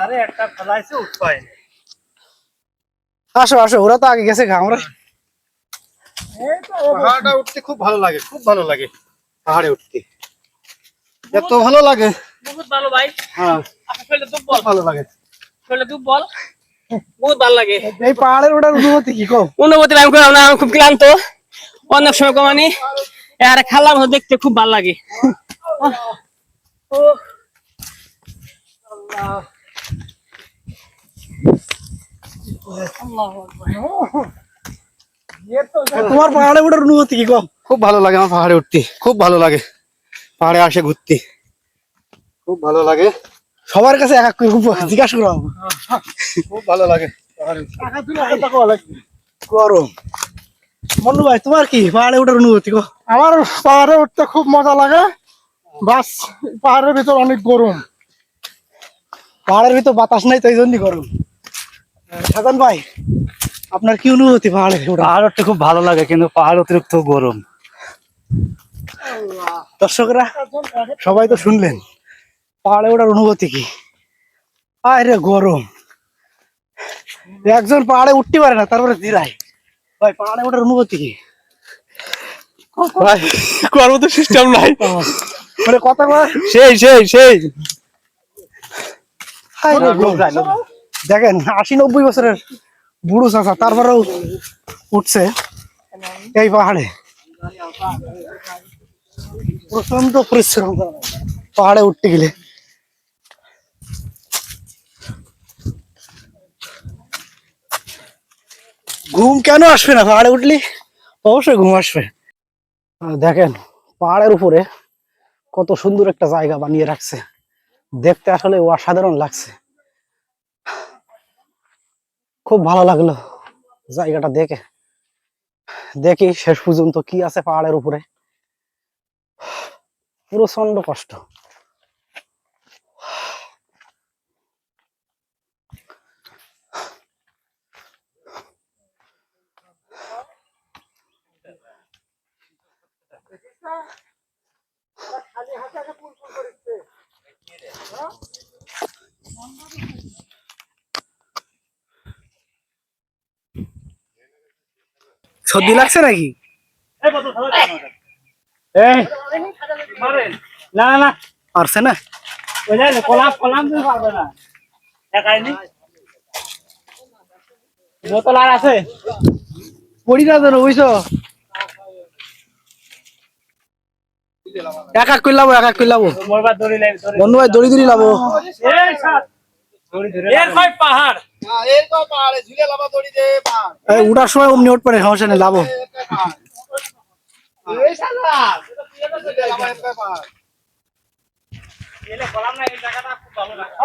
আরে একটা ফলাইছে উঠপায় আসো আসো, ওরা তো আগে গেছে গা। আমরা পাহাড়টা উঠতে খুব ভালো লাগে, খুব ভালো লাগে পাহাড়ে উঠতে, এত ভালো লাগে। বহুত ভালো ভাই। হ্যাঁ, আপনার শরীরে দুধ খুব বল, ভালো লাগে। শরীরে দুধ বল, বহুত ভালো লাগে। এই পাহাড়ের ওটার অনুভূতি কি কম? অনুভূতি আমি করলাম না, আমি খুব ক্লান্ত অনেক সময় কমানি আর খেলাম দেখতে খুব ভালো লাগে। তোমার পাহাড়ে ওটার অনুভূতি কি কম? খুব ভালো লাগে আমার পাহাড়ে উঠতে, খুব ভালো লাগে পাহাড়ে আসে ঘুরতে, খুব ভালো লাগে। সবার কাছে এক এক করে জিজ্ঞাসা করা হবে। খুব ভালো লাগে পাহাড়ে উঠতে। গরম। মন্নু ভাই, তোমার কি পাহাড়ে ওঠার অনুভূতি কো? আমার পাহাড়ে উঠতে খুব মজা লাগে, বাস পাহাড়ের ভিতর অনেক গরম। পাহাড়ের ভিতর বাতাস নাই তো এই জন্যই গরম। সাজান ভাই, আপনার কি অনুভূতি পাহাড়ে ওঠা? পাহাড় উঠতে খুব ভালো লাগে, কিন্তু পাহাড় অতিরিক্ত গরম। দর্শকরা সবাই তো শুনলেন পাহাড়ে ওঠার অনুভূতি কি। আরে গরম, একজন পাহাড়ে উঠতে পারে না তারপরে জিরায়। ভাই পাহাড়ে ওঠার অনুভূতি কি? ভাই করার মতো সিস্টেম নাই, মানে কথা কয় সেই সেই সেই আরে গরম। দেখেন ৮০-৯০ বছরের বুড়ো চাচা তারপরেও উঠছে এই পাহাড়ে। প্রচন্ড পরিশ্রম পাহাড়ে উঠতে গেলে। ঘুম কেন আসবে না পাহাড়ে উঠলি? অবশ্যই ঘুম আসবে। দেখেন পাহাড়ের উপরে কত সুন্দর একটা জায়গা বানিয়ে রাখছে, দেখতে আসলে অসাধারণ লাগছে। খুব ভালো লাগলো জায়গাটা দেখে। দেখি শেষ পর্যন্ত কি আছে পাহাড়ের উপরে। প্রচন্ড কষ্ট। সর্দি লাগছে নাকি? না না না, পারছে না? কলাম কলাম তুমি পারবে না, দেখায়নি বোতল আর আছে। পড়ি না যেন, বুঝছো? এক এক করে লাবো, এক এক করে লাবো। মোরবার দড়ি লাই দড়ি বন্ধু ভাই দড়ি দড়ি লাবো। এই সাত দড়ি ধরে এর কই পাহাড় এর তো পাহাড়ে ঝুলে লাভা দড়ি দে পাহাড়। এই উঠার সময় অমনি উঠ পড়ে, সমস্যা নেই, লাবো। এই শালা ঝুলে লাভা একটা পাহাড়। এলে কলাম না, এই জায়গাটা খুব ভালো লাগে।